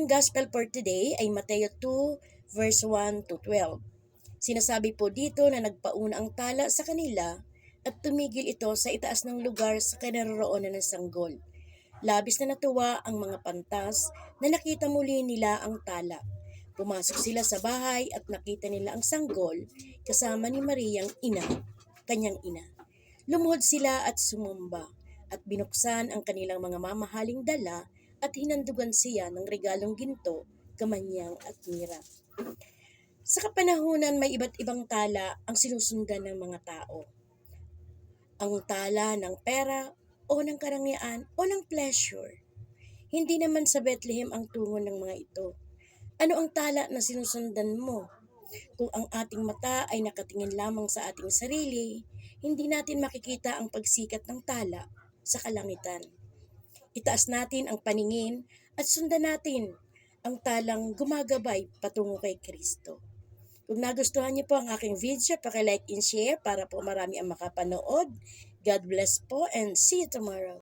ating gospel for today ay Mateo 2 verse 1 to 12. Sinasabi po dito na nagpauna ang tala sa kanila at tumigil ito sa itaas ng lugar sa kinaroroonan ng sanggol. Labis na natuwa ang mga pantas na nakita muli nila ang tala. Pumasok sila sa bahay at nakita nila ang sanggol kasama ni Mariang kanyang ina. Lumuhod sila at sumamba at binuksan ang kanilang mga mamahaling dala at hinandugan siya ng regalong ginto, kamanyang at mira. Sa kapanahunan may iba't ibang tala ang sinusundan ng mga tao. Ang tala ng pera o ng karangyaan o ng pleasure. Hindi naman sa Bethlehem ang tungo ng mga ito. Ano ang tala na sinusundan mo? Kung ang ating mata ay nakatingin lamang sa ating sarili, hindi natin makikita ang pagsikat ng tala sa kalangitan. Itaas natin ang paningin at sundan natin ang talang gumagabay patungo kay Kristo. Kung nagustuhan niyo po ang aking video, paki-like and share para po marami ang makapanood. God bless po and see you tomorrow.